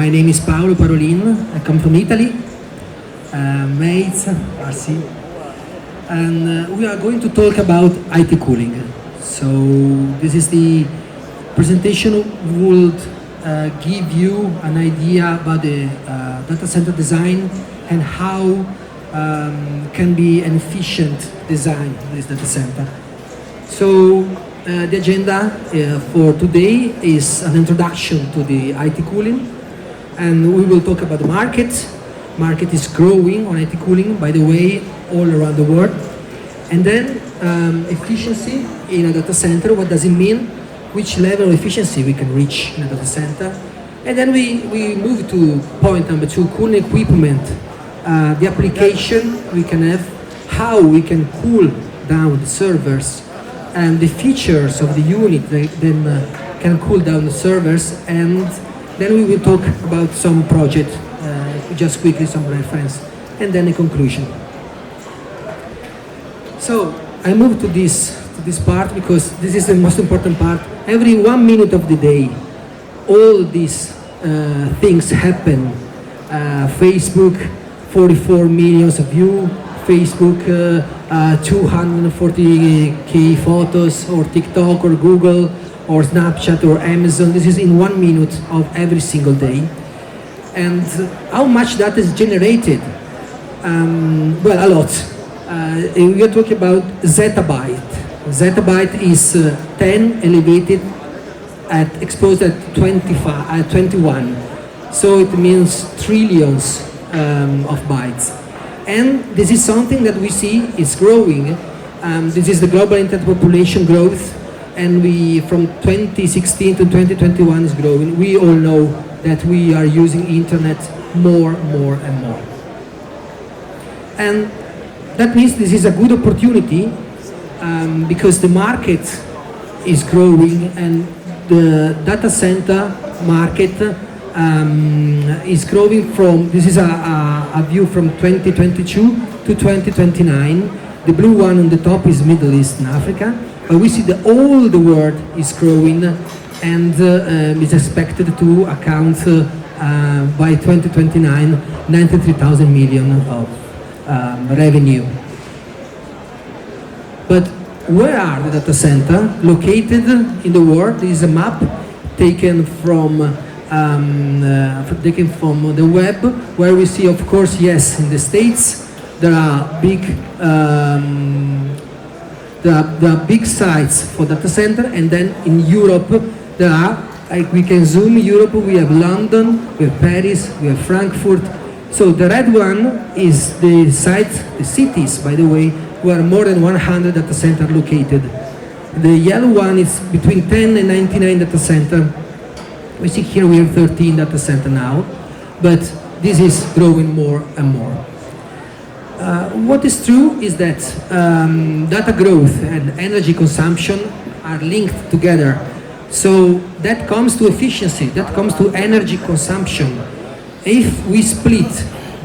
My name is Bارولين. I come from Italy. Mates, RC. And we are going to talk about IT cooling. So this is the presentation would give you an idea about the data center design and how can be an efficient design of this data center. So the agenda for today is an introduction to the IT cooling, and we will talk about the market. Market is growing on IT cooling, by the way, all around the world. And then efficiency in a data center, what does it mean? Which level of efficiency we can reach in a data center? And then we move to point number 2, cooling equipment. The application we can have, how we can cool down the servers, and the features of the unit that then can cool down the servers. And then we will talk about some project, just quickly some reference, and then a conclusion. So I move to this part because this is the most important part. Every 1 minute of the day, all these things happen. Facebook, 44 million of views. Facebook, 240k photos, or TikTok, or Google, or Snapchat, or Amazon. This is in 1 minute of every single day. And how much data is generated? Well, a lot. We are talking about zettabyte. Zettabyte is 10 elevated exposed at 21. So it means trillions of bytes. And this is something that we see is growing. This is the global internet population growth, and we from 2016 to 2021 is growing. We all know that we are using internet more and more. And that means this is a good opportunity because the market is growing, and the data center market is growing from, this is a view from 2022 to 2029. The blue one on the top is Middle East and Africa, but we see that all the world is growing and is expected to account by 2029 93,000 million of revenue. But where are the data centers located in the world? This is a map taken from the web, where we see, of course, yes, in the States there are big sites for data center, and then in Europe there are, like we can zoom Europe, we have London, we have Paris, we have Frankfurt. So the red one is the sites, the cities, by the way, where more than 100 data centers located. The yellow one is between 10 and 99 data centers. We see here we have 13 data centers now, but this is growing more and more. What is true is that data growth and energy consumption are linked together. So that comes to efficiency, that comes to energy consumption. If we split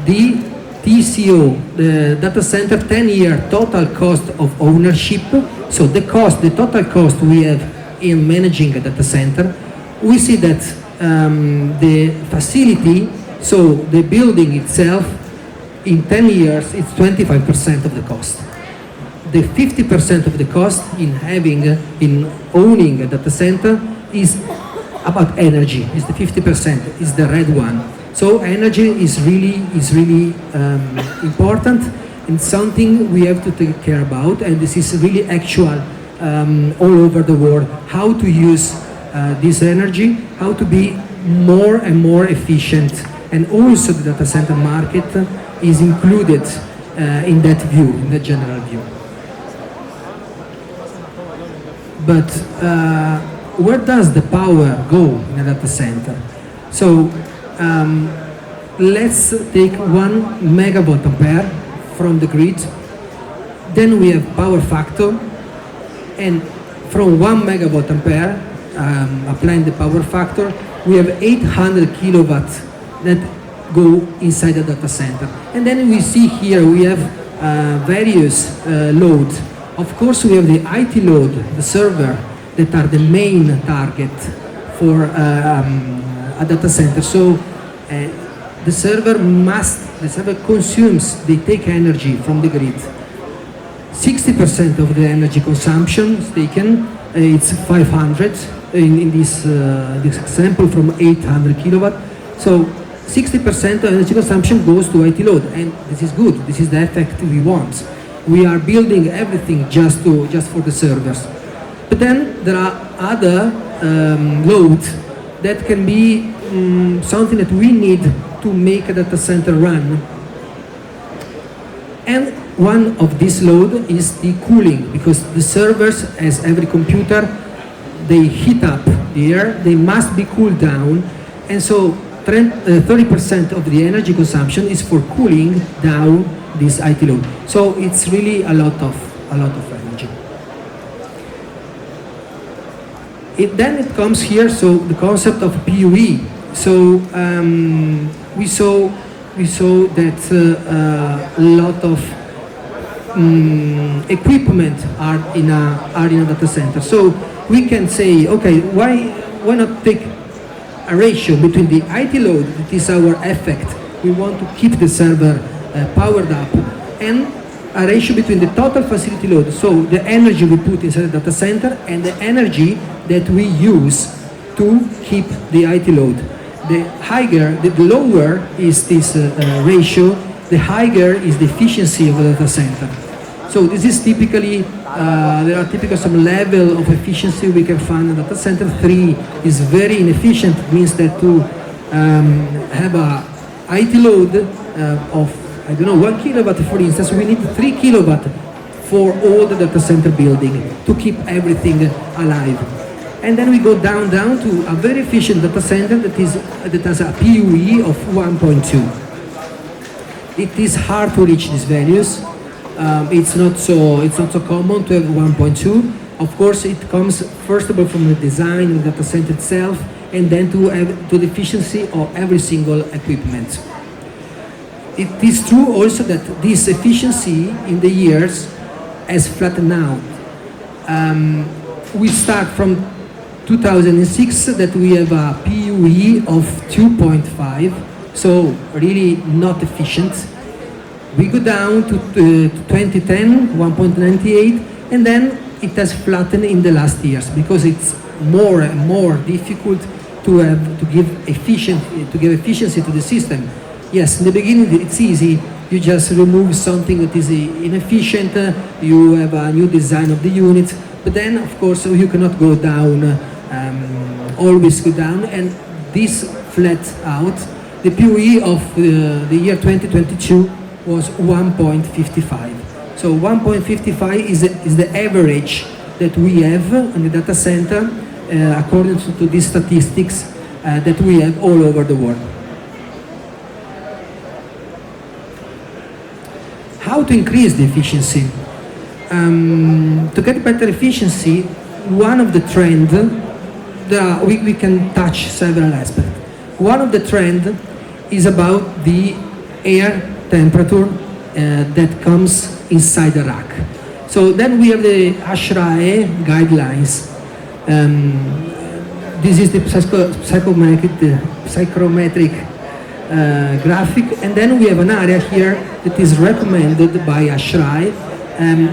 the TCO, the data center 10-year total cost of ownership, so the total cost we have in managing a data center, we see that the facility, so the building itself, in 10 years, it's 25% of the cost. The 50% of the cost in owning a data center is about energy. Is the 50%, is the red one. So energy is really important, and something we have to take care about. And this is really actual all over the world. How to use this energy, how to be more and more efficient, and also the data center market is included in that view, in the general view. But where does the power go in a data center? So let's take 1 megawatt ampere from the grid. Then we have power factor, and from 1 megawatt ampere, applying the power factor, we have 800 kilowatts that go inside the data center. And then we see here we have various loads. Of course, we have the IT load, the server, that are the main target for a data center. So the server consumes, they take energy from the grid. 60% of the energy consumption is taken, it's 500 in this example from 800 kilowatt. So 60% of energy consumption goes to IT load, and this is good. This is the effect we want. We are building everything just for the servers. But then there are other loads that can be something that we need to make a data center run. And one of this load is the cooling, because the servers, as every computer, they heat up the air, they must be cooled down, and so 30% of the energy consumption is for cooling down this IT load. So it's really a lot of energy. Then it comes here, so the concept of PUE. So we saw that a lot of equipment are in a data center. So we can say, okay, why not take a ratio between the IT load, that is our effect, we want to keep the server powered up, and a ratio between the total facility load, so the energy we put inside the data center and the energy that we use to keep the IT load. The lower is this ratio, the higher is the efficiency of the data center. So this is typically, there are typically some level of efficiency we can find in data center. 3 is very inefficient. It means that to have a IT load of, I don't know, 1 kilowatt, for instance, we need 3 kilowatt for all the data center building to keep everything alive. And then we go down to a very efficient data center that has a PUE of 1.2. It is hard to reach these values. It's not so common to have 1.2. Of course, it comes first of all from the design of the data center itself, and then to the efficiency of every single equipment. It is true also that this efficiency in the years has flattened out. We start from 2006 that we have a PUE of 2.5, so really not efficient. We go down to 2010, 1.98, and then it has flattened in the last years because it's more and more difficult to give efficiency to the system. Yes, in the beginning it's easy. You just remove something that is inefficient. You have a new design of the unit, but then of course you cannot go down. Always go down, and this flat out. The PUE of the year 2022 was 1.55. So 1.55 is the average that we have in the data center according to these statistics that we have all over the world. How to increase the efficiency? To get better efficiency, one of the trends, we can touch several aspects. One of the trends is about the air temperature that comes inside the rack. So then we have the ASHRAE guidelines. This is the psychrometric graphic, and then we have an area here that is recommended by ASHRAE,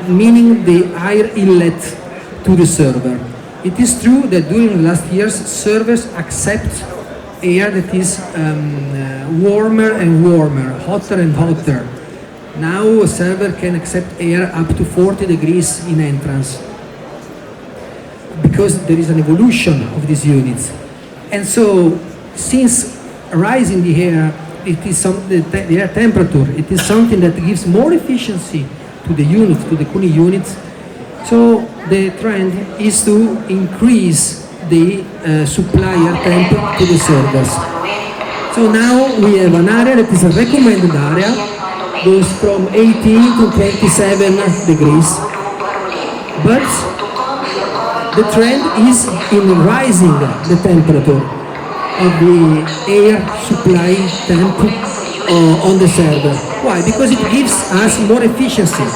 meaning the air inlet to the server. It is true that during the last years, servers accept air that is warmer and warmer, hotter and hotter. Now a server can accept air up to 40 degrees in entrance because there is an evolution of these units. And so, since rising the air, it is the air temperature, it is something that gives more efficiency to the units, to the cooling units. So the trend is to increase the supply air temp to the servers. So now we have an area that is a recommended area, goes from 18 to 27 degrees. But the trend is in rising the temperature of the air supply temp on the server. Why? Because it gives us more efficiency.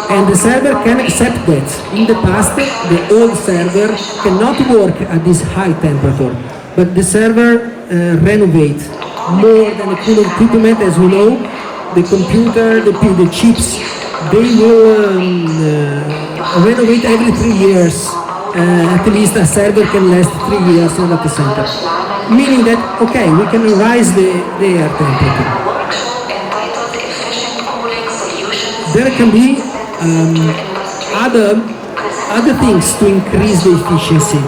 And the server can accept that. In the past, the old server cannot work at this high temperature. but the server renovate more than the cooling equipment, as we know. The computer, the chips, they will renovate every 3 years. At least a server can last 3 years in a data center. Meaning that, okay, we can rise the air temperature. There can be other things to increase the efficiency.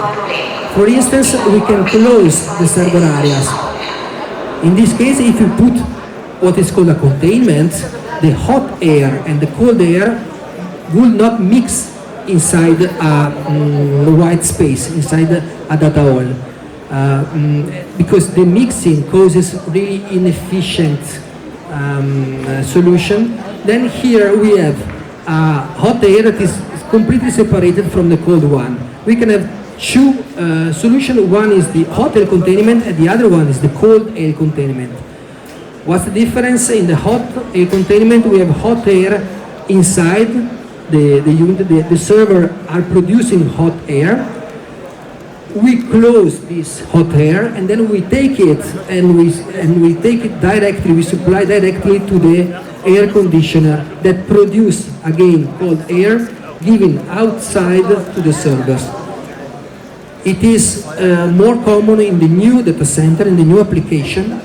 For instance, we can close the server areas. In this case, if you put what is called a containment, the hot air and the cold air will not mix inside a white space, inside a data hall. Because the mixing causes really inefficient solution. Then here we have hot air that is completely separated from the cold one. We can have two solutions. One is the hot air containment and the other one is the cold air containment. What's the difference? In the hot air containment we have hot air inside the unit. The server are producing hot air. We close this hot air and then we take it and we take it directly, we supply directly to the air conditioner that produce again cold air given outside to the servers. It is more common in the new data center, in the new application,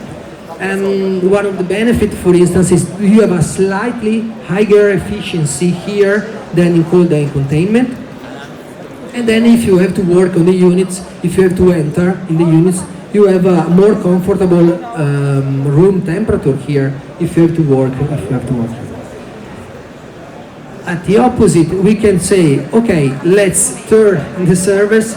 and one of the benefits, for instance, is you have a slightly higher efficiency here than in cold air containment. And then if you have to work on the units, if you have to enter in the units, you have a more comfortable room temperature here if you have to work. At the opposite, we can say, okay, let's turn the servers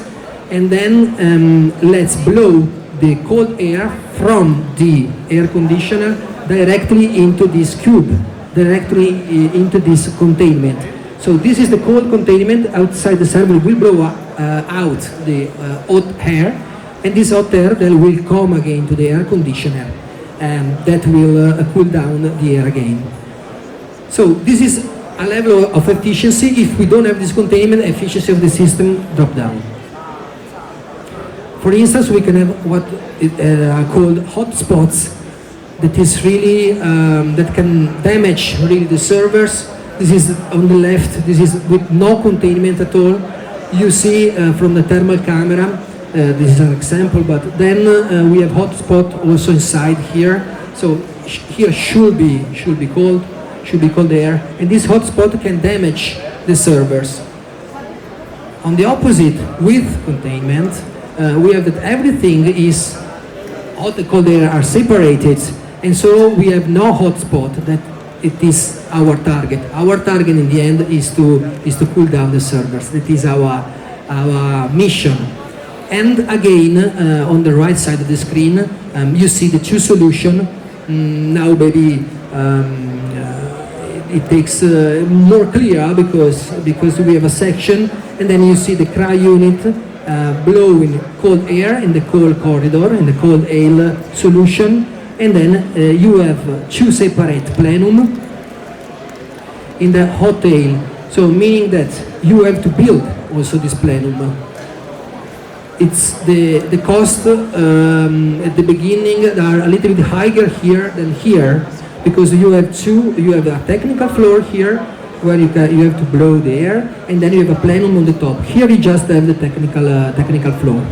and then let's blow the cold air from the air conditioner directly into this cube, directly into this containment. So this is the cold containment. Outside the server will blow out the hot air, and this hot air then will come again to the air conditioner, and that will cool down the air again. So this is a level of efficiency. If we don't have this containment, efficiency of the system drop down. For instance, we can have what are called hotspots that is really that can damage really the servers. This is on the left. This is with no containment at all. You see from the thermal camera. This is an example, but then we have hotspot also inside here. So here should be cold air, and this hotspot can damage the servers. On the opposite, with containment, we have that everything is hot and cold air are separated, and so we have no hotspot. That it is our target. Our target in the end is to cool down the servers. That is our mission. And again, on the right side of the screen, you see the two solutions. Now maybe it takes more clear because we have a section, and then you see the cry unit blowing cold air in the cold corridor, in the cold air solution, and then you have two separate plenum in the hot air. So meaning that you have to build also this plenum. It's the cost at the beginning are a little bit higher here than here, because you have a technical floor here where you have to blow the air, and then you have a plenum on the top. Here you just have the technical floor.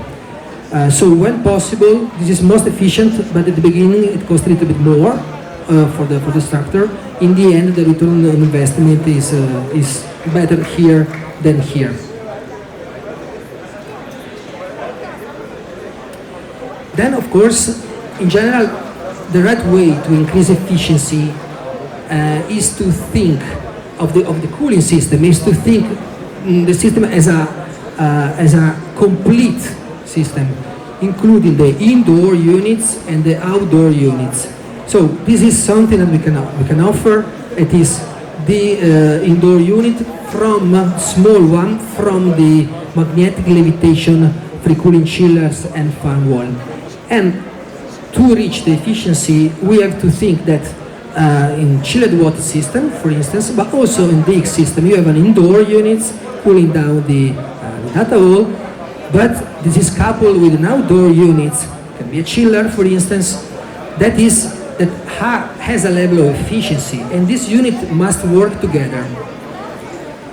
So when possible, this is most efficient, but at the beginning it costs a little bit more for the structure. In the end, the return on investment is better here than here. Then, of course, in general, the right way to increase efficiency is to think of the cooling system, is to think the system as a complete system, including the indoor units and the outdoor units. So this is something that we can offer. It is the indoor unit from small one, from the magnetic levitation, free cooling chillers and fan wall. And to reach the efficiency, we have to think that in chilled water system, for instance, but also in DX system, you have an indoor units cooling down the data hall, But this is coupled with an outdoor unit, can be a chiller, for instance, that has a level of efficiency, and this unit must work together.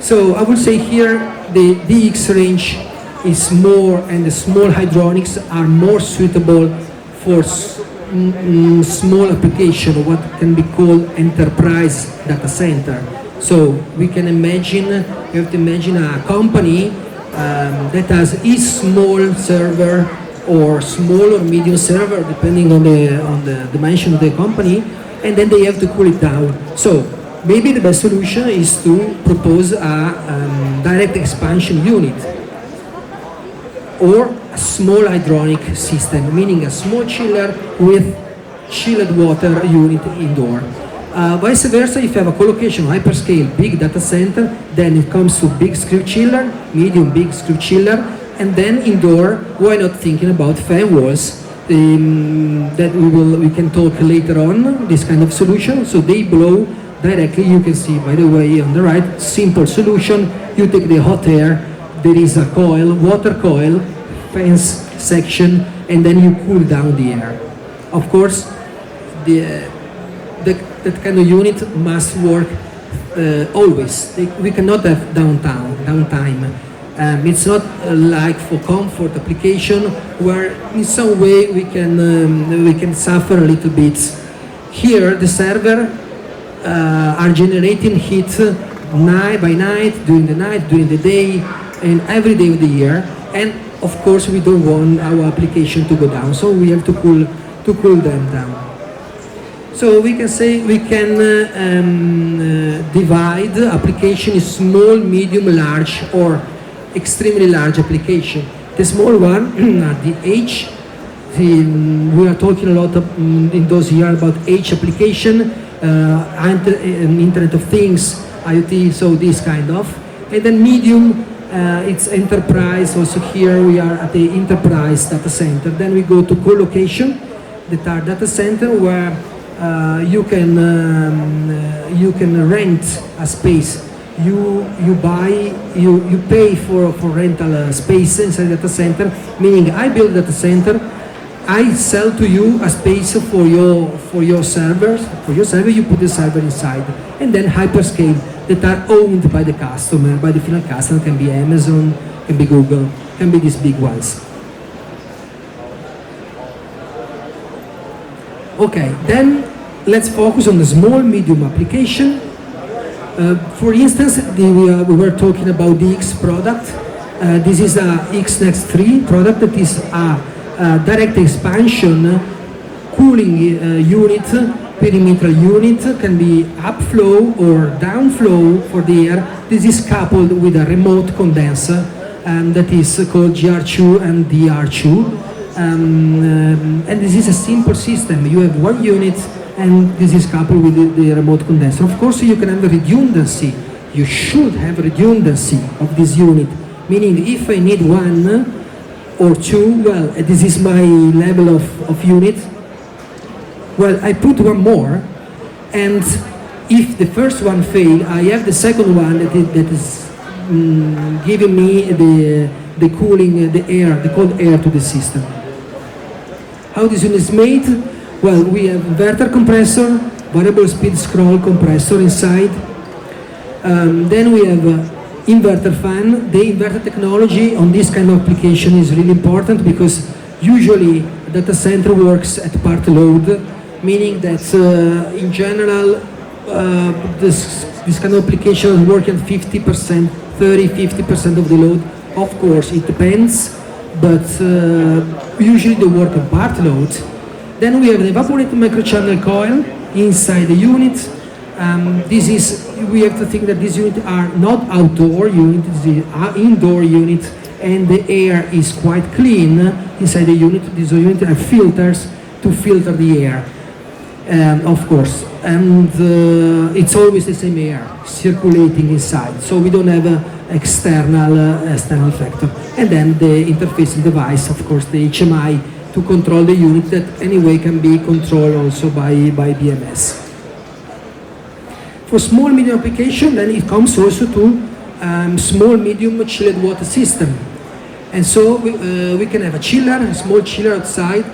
So I would say here the DX range is more, and the small hydronics are more suitable for small application, what can be called enterprise data center. So we can imagine, you have to imagine a company that has a small server or small or medium server, depending on the dimension of the company, and then they have to cool it down. So maybe the best solution is to propose a direct expansion unit or a small hydronic system, meaning a small chiller with chilled water unit indoor. Vice versa, if you have a co-location, hyperscale, big data center, then it comes to big screw chiller, medium big screw chiller, and then indoor, why not thinking about fan walls? That we can talk later on, this kind of solution. So they blow directly, you can see by the way on the right, simple solution. You take the hot air, there is a coil, water coil, fence section, and then you cool down the air. Of course, that kind of unit must work always. We cannot have downtime. It's not like for comfort application where in some way we can suffer a little bit. Here the server are generating heat night by night, during the day, and every day of the year. And of course we don't want our application to go down, so we have to cool them down. So we can say we can divide application in small, medium, large, or extremely large application. The small one, the H, we are talking a lot in those years about H application, Internet of Things, IoT, so this kind of. And then medium, it's enterprise. Also here we are at the enterprise data center. Then we go to co-location, the data center where you can rent a space. You pay for rental space inside data center. Meaning, I build data center, I sell to you a space for your servers. For your server, you put the server inside, and then hyperscale that are owned by the customer, by the final customer. Can be Amazon, can be Google, can be these big ones. Okay, then let's focus on the small, medium application. For instance, we were talking about the X product. This is a X-Next 3 product that is a direct expansion cooling unit, perimeter unit, can be upflow or downflow for the air. This is coupled with a remote condenser that is called GR2 and DR2. And this is a simple system. You have one unit, and this is coupled with the remote condenser. Of course, you can have redundancy. You should have redundancy of this unit, meaning if I need one or two, well, this is my level of unit. Well, I put one more, and if the first one fails, I have the second one that is giving me the cooling, the air, the cold air to the system. How this unit is made? Well, we have inverter compressor, variable speed scroll compressor inside. Then we have inverter fan. The inverter technology on this kind of application is really important because usually data center works at part load, meaning that in general this kind of application work at 50%, 30-50% of the load. Of course, it depends, but usually they work at part load. Then we have an evaporator microchannel coil inside the unit. We have to think that these units are not outdoor units, they are indoor units, and the air is quite clean inside the unit. These units have filters to filter the air, of course. And it's always the same air circulating inside, so we don't have an external factor. And then the interfacing device, of course, the HMI, to control the unit that anyway can be controlled also by BMS. For small medium application, then it comes also to small medium chilled water system. And so we can have a chiller, a small chiller outside,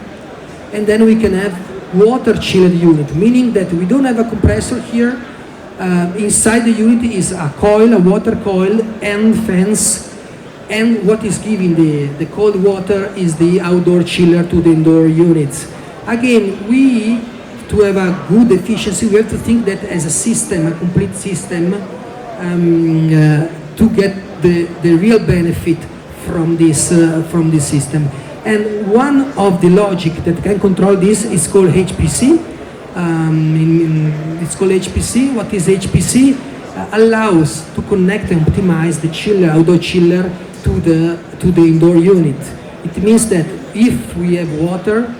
and then we can have water chilled unit, meaning that we don't have a compressor here. Inside the unit is a coil, a water coil, and fans, and what is giving the cold water is the outdoor chiller to the indoor units. Again, to have a good efficiency, we have to think that as a system, a complete system, to get the real benefit from this system. And one of the logic that can control this is called HPC. It's called HPC. What is HPC? Allows to connect and optimize the chiller, outdoor chiller, to the indoor unit. It means that if we have water,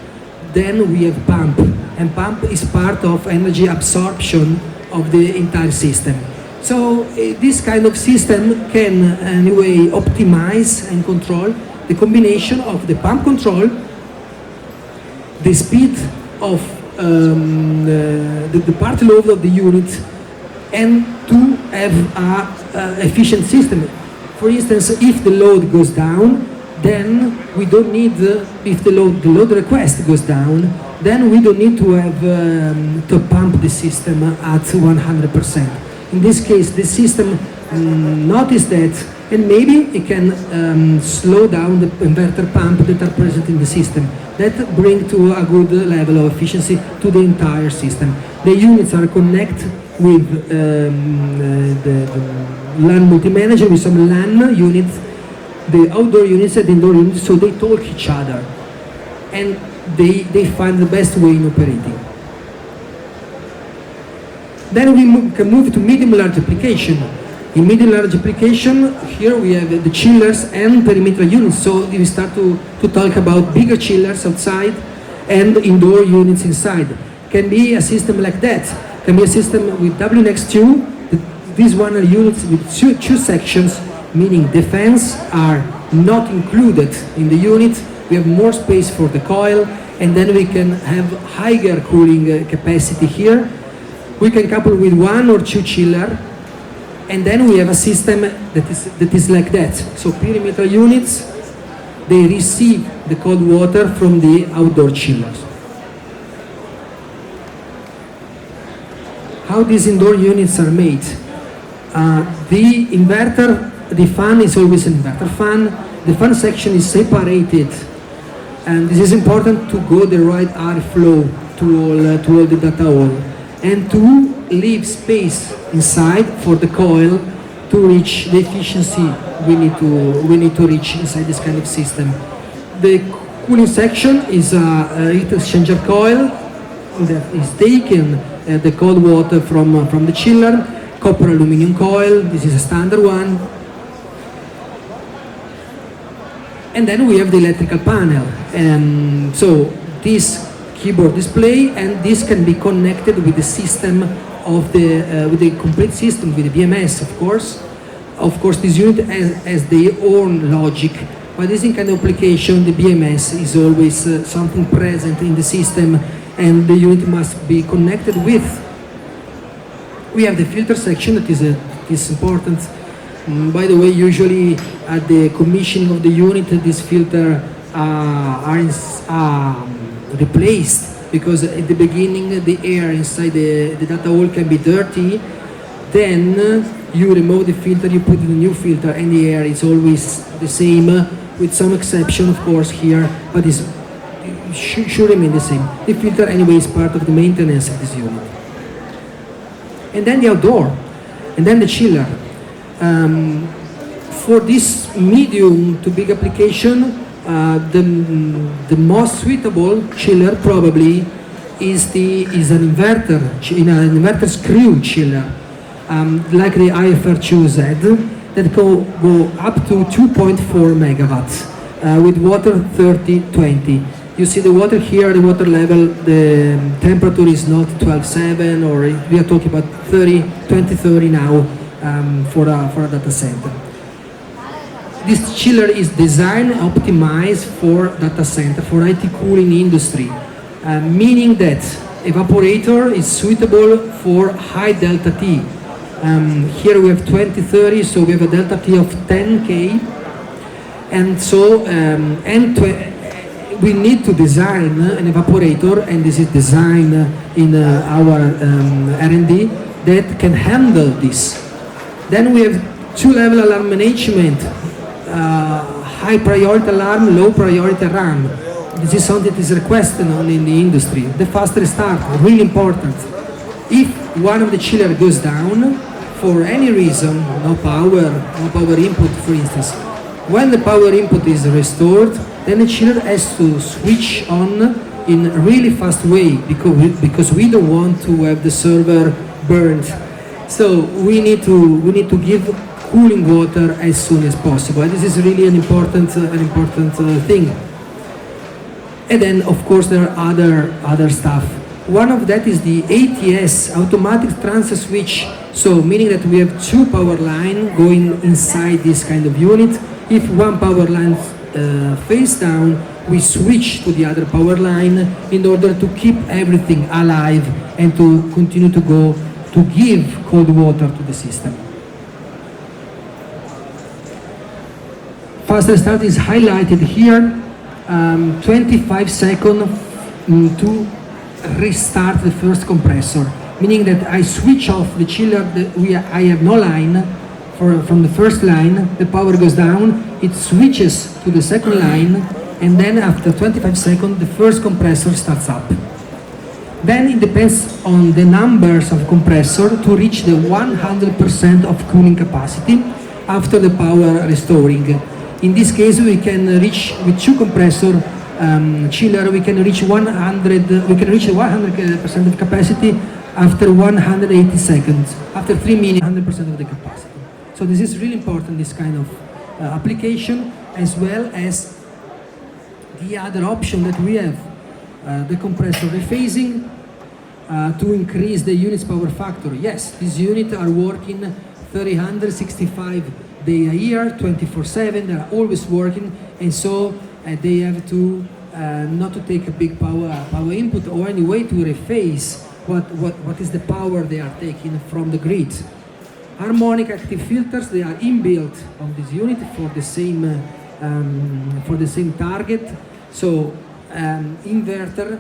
then we have pump, and pump is part of energy absorption of the entire system. So this kind of system can anyway optimize and control the combination of the pump control, the speed of the part load of the unit, and to have a efficient system. For instance, if the load goes down, then we don't need, if the load request goes down, then we don't need to have to pump the system at 100%. In this case, the system notice that, and maybe it can slow down the inverter pump that are present in the system. That bring to a good level of efficiency to the entire system. The units are connected with the LAN multi-manager, with some LAN units, the outdoor units and the indoor units, so they talk each other. And they find the best way in operating. Then we can move to medium-large application. In medium-large application, here we have the chillers and perimeter units. So we start to talk about bigger chillers outside and indoor units inside. Can be a system like that. Can be a system with WNX2. These one are units with two sections, meaning the fans are not included in the unit. We have more space for the coil, and then we can have higher cooling capacity here. We can couple with one or two chiller, and then we have a system that is like that. So perimeter units, they receive the cold water from the outdoor chillers. How these indoor units are made? The inverter, the fan is always an inverter fan. The fan section is separated, and this is important to go the right airflow to all the data hall, and to leave space inside for the coil to reach the efficiency we need to reach inside this kind of system. The cooling section is a heat exchanger coil that is taking the cold water from the chiller. Copper aluminum coil, this is a standard one. And then we have the electrical panel. And so this keyboard display, and this can be connected with the system of with the complete system, with the BMS, of course. Of course, this unit has their own logic, but this kind of application, the BMS is always something present in the system, and the unit must be connected with. We have the filter section that is important. By the way, usually at the commissioning of the unit, this filter are replaced, because at the beginning the air inside the data hall can be dirty. Then you remove the filter, you put in a new filter, and the air is always the same, with some exception of course here, but it should remain the same. The filter anyway is part of the maintenance of this unit. And then the outdoor, and then the chiller. For this medium to big application, the most suitable chiller probably is an inverter screw chiller, like the IFR2Z, that go up to 2.4 megawatts with water 30-20. You see the water here, the water level, the temperature is not 12.7, or we are talking about 20-30 now for a data center. This chiller is designed, optimized for data center, for IT cooling industry, meaning that evaporator is suitable for high delta T. Here we have 20-30, so we have a delta T of 10K. And so, we need to design an evaporator, and this is designed in our R&D, that can handle this. Then we have two-level alarm management, high priority alarm, low priority alarm. This is something that is requested in the industry. The faster start, really important. If one of the chiller goes down, for any reason, no power input for instance, when the power input is restored, then the chiller has to switch on in a really fast way because we don't want to have the server burned. So we need to give cooling water as soon as possible. And this is really an important thing. And then of course there are other stuff. One of that is the ATS, automatic transfer switch. So meaning that we have two power lines going inside this kind of unit. If one power line face down, we switch to the other power line in order to keep everything alive and to continue to go to give cold water to the system. Faster start is highlighted here. 25 seconds to restart the first compressor, meaning that I switch off the chiller. I have no line from the first line, the power goes down, it switches to the second line, and then after 25 seconds, the first compressor starts up. Then it depends on the numbers of compressor to reach the 100% of cooling capacity after the power restoring. In this case, we can reach with two compressor chiller, we can reach 100% of capacity after 180 seconds. After 3 minutes, 100% of the capacity. So this is really important, this kind of application, as well as the other option that we have, the compressor rephasing to increase the unit's power factor. Yes, these units are working 365 days a year, 24/7. They are always working, and so they have to not to take a big power input or any way to rephase what is the power they are taking from the grid. Harmonic active filters, they are inbuilt on this unit for the same target. So inverter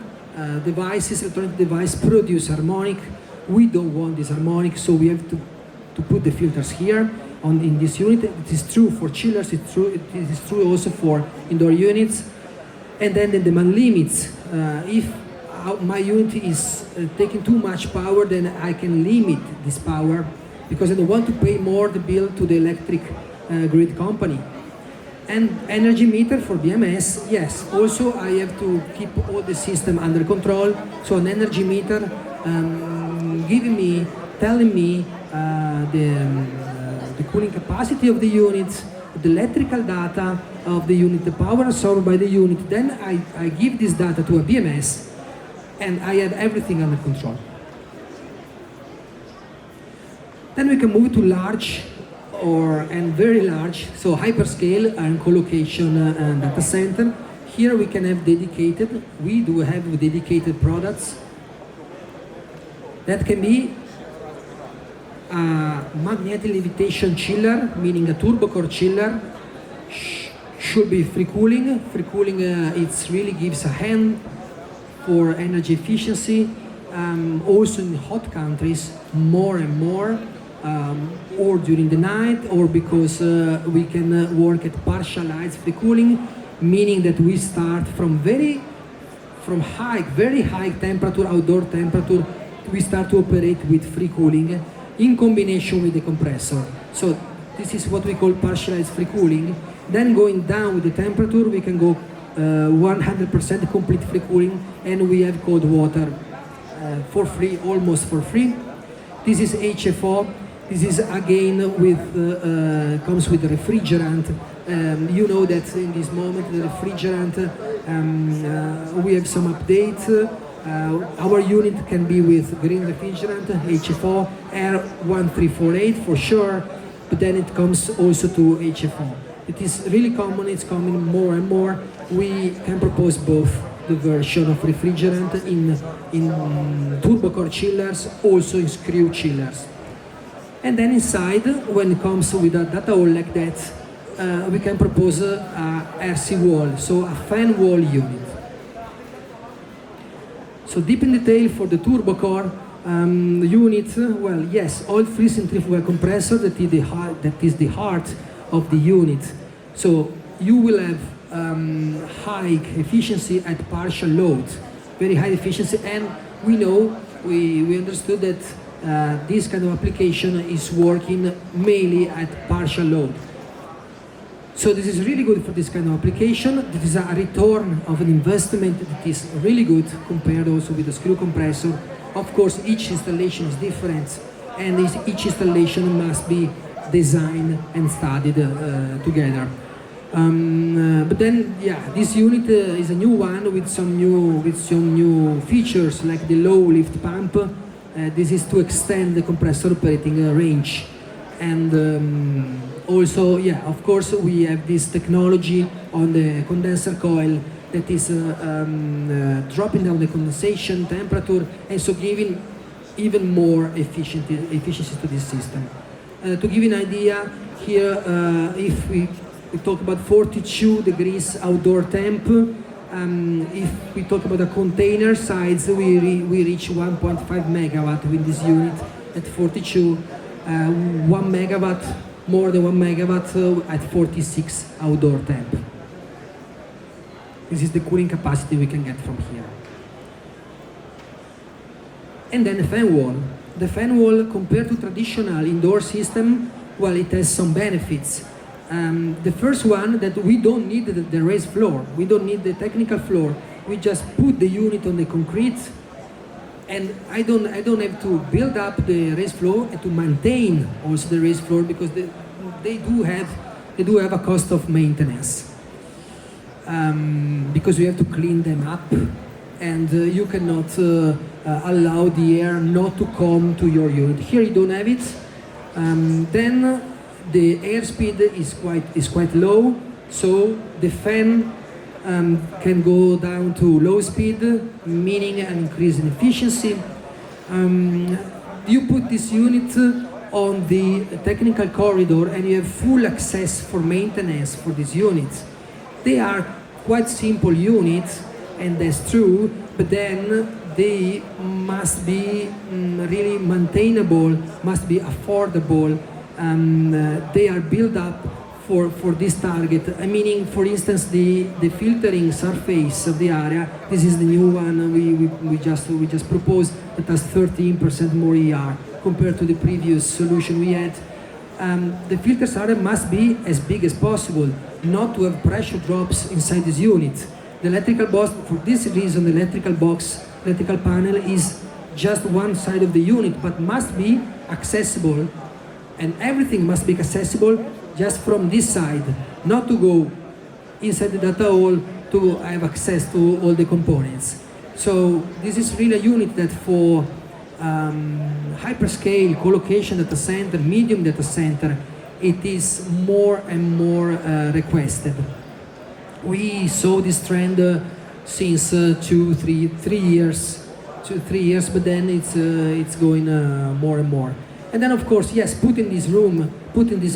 devices, electronic device produce harmonic. We don't want this harmonic, so we have to put the filters here in this unit. It is true for chillers. It is true also for indoor units. And then the demand limits. If my unit is taking too much power, then I can limit this power, because I don't want to pay more the bill to the electric grid company. And energy meter for BMS, yes, also I have to keep all the system under control. So an energy meter telling me the cooling capacity of the unit, the electrical data of the unit, the power absorbed by the unit. Then I give this data to a BMS, and I have everything under control. Then we can move to large and very large, so hyperscale and co-location data center. Here we can have we do have dedicated products. That can be a magnetic levitation chiller, meaning a turbo core chiller. Should be free cooling. Free cooling, it really gives a hand for energy efficiency. Also in hot countries, more and more. Or during the night, or because we can work at partialized free cooling, meaning that we start from very high temperature, outdoor temperature, we start to operate with free cooling in combination with the compressor. So this is what we call partialized free cooling. Then going down with the temperature, we can go 100% complete free cooling, and we have cold water for free, almost for free. This is HFO. This is again comes with the refrigerant. You know that in this moment the refrigerant, we have some updates. Our unit can be with green refrigerant, HFO, R1348 for sure, but then it comes also to HFO. It is really common, it's coming more and more. We can propose both the version of refrigerant in turbo core chillers, also in screw chillers. And then inside, when it comes with a data hall like that, we can propose a RC wall, so a fan wall unit. So deep in detail for the turbo core unit, well, yes, oil-free centrifugal compressor, that is the heart of the unit. So you will have high efficiency at partial load, very high efficiency, and we know, we understood that this kind of application is working mainly at partial load. So this is really good for this kind of application. This is a return of an investment that is really good compared also with the screw compressor. Of course, each installation is different, and each installation must be designed and studied together. But then, yeah, this unit is a new one with some new features like the low lift pump. This is to extend the compressor operating range, and also, yeah, of course, we have this technology on the condenser coil that is dropping down the condensation temperature, and so giving even more efficiency to this system. To give you an idea, here, if we talk about 42 degrees outdoor temp, if we talk about the container size, we reach 1.5 megawatt with this unit at 42, 1 megawatt, more than 1 megawatt at 46 outdoor temp. This is the cooling capacity we can get from here. And then the fan wall. The fan wall, compared to traditional indoor system, well, it has some benefits. The first one, that we don't need the raised floor. We don't need the technical floor. We just put the unit on the concrete, and I don't have to build up the raised floor and to maintain also the raised floor, because they do have a cost of maintenance. Because you have to clean them up, and you cannot allow the air not to come to your unit. Here you don't have it. Then the airspeed is quite low, so the fan can go down to low speed, meaning an increase in efficiency. You put this unit on the technical corridor, and you have full access for maintenance for these units. They are quite simple units, and that's true, but then they must be really maintainable, must be affordable. They are built up for this target. Meaning, for instance, the filtering surface of the area. This is the new one we just proposed. It has 13% more ER compared to the previous solution we had. The filters area must be as big as possible, not to have pressure drops inside this unit. The electrical box, for this reason, the electrical panel is just one side of the unit, but must be accessible, and everything must be accessible just from this side, not to go inside the data hall to have access to all the components. So this is really a unit that for hyperscale co-location data center, medium data center, it is more and more requested. We saw this trend since 3 years, but then it's going more and more. And then, of course, yes, putting this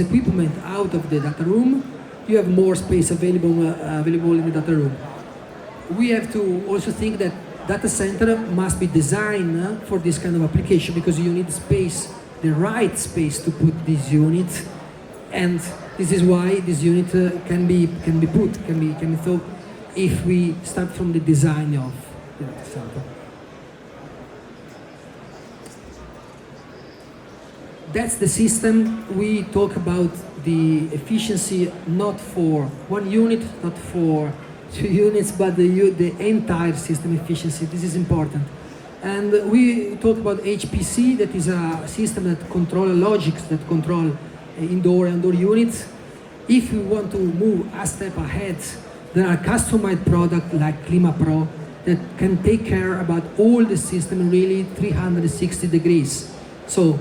equipment out of the data room, you have more space available in the data room. We have to also think that data center must be designed for this kind of application, because you need space, the right space to put this unit, and this is why this unit can be thought if we start from the design of the data center. That's the system. We talk about the efficiency not for one unit, not for 2 units, but the entire system efficiency. This is important. And we talk about HPC, that is a system that control logics, that control indoor and outdoor units. If we want to move a step ahead, there are customized products like Clima Pro that can take care about all the system really 360 degrees. So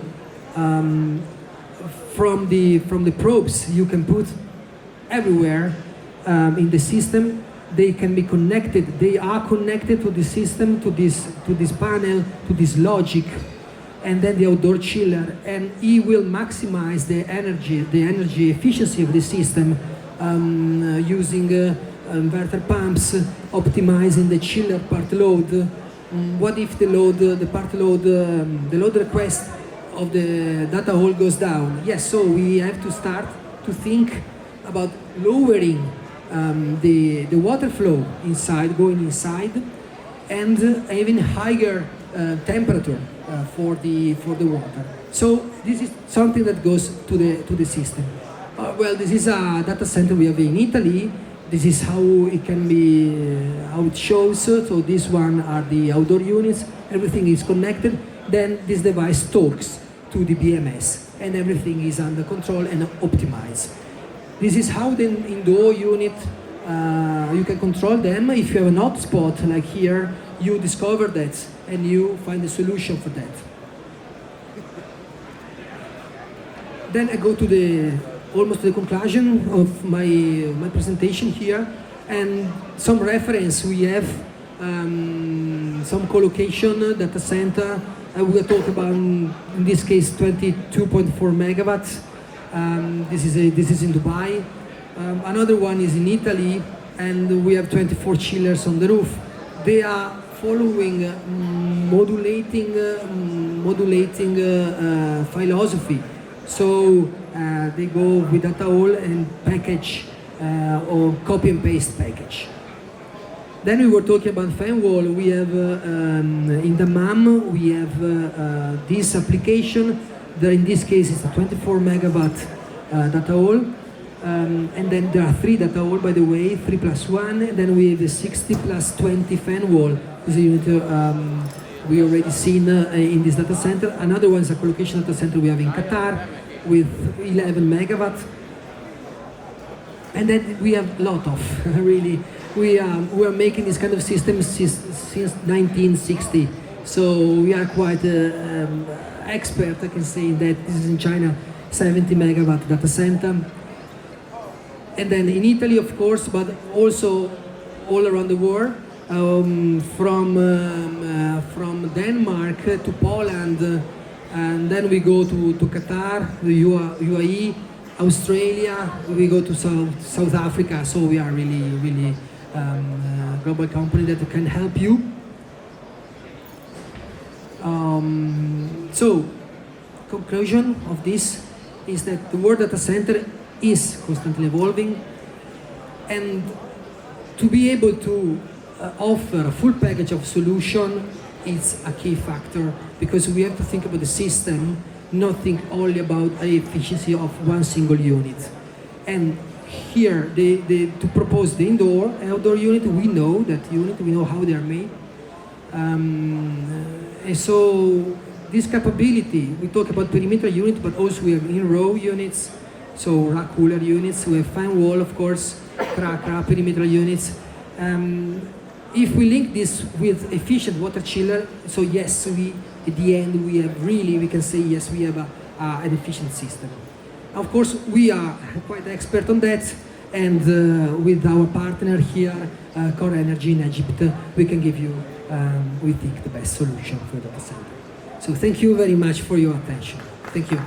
from the probes you can put everywhere in the system. They can be connected. They are connected to the system, to this panel, to this logic. and then the outdoor chiller, and it will maximize the energy efficiency of the system using inverter pumps, optimizing the chiller part load. What if the load request of the data hall goes down? Yes, so we have to start to think about lowering the water flow inside, going inside, and even higher temperature for the water. So this is something that goes to the system. Well, this is a data center we have in Italy. This is how it can be, how it shows. So this one are the outdoor units. Everything is connected. Then this device talks to the BMS, and everything is under control and optimized. This is how the indoor unit, you can control them. If you have an hotspot like here, you discover that and you find a solution for that. Then I go to almost the conclusion of my presentation here, and some reference. We have some co-location data center. We will talk about, in this case, 22.4 megawatts. This is in Dubai. Another one is in Italy, and we have 24 chillers on the roof. They are following modulating philosophy. So they go with data hall and package or copy and paste package. Then we were talking about fan wall. We have in the MAM we have this application. That in this case is a 24 megawatt data hall, and then there are 3 data hall, by the way, 3 plus 1. And then we have a 60 plus 20 fan wall. This is a unit we already seen in this data center. Another one is a co-location data center we have in Qatar with 11 megawatt. And then we have a lot of, really, we are making this kind of system since 1960. So we are quite expert, I can say, that this is in China, 70 megawatt data center. And then in Italy, of course, but also all around the world, from Denmark to Poland, and then we go to Qatar, the UAE, Australia, we go to South Africa. So we are really global company that can help you. So conclusion of this is that the world data center is constantly evolving, and to be able to offer a full package of solution is a key factor, because we have to think about the system, not think only about the efficiency of one single unit. And here, to propose the indoor and outdoor unit, we know that unit, we know how they are made. And so this capability, we talk about perimeter unit, but also we have in-row units, so rack cooler units, we have fan wall, of course, crack perimeter units. If we link this with efficient water chiller, so yes, at the end we have we can say yes, we have an efficient system. Of course, we are quite expert on that, and with our partner here, Core Energy in Egypt, we can give you, we think, the best solution for the data center. So thank you very much for your attention. Thank you.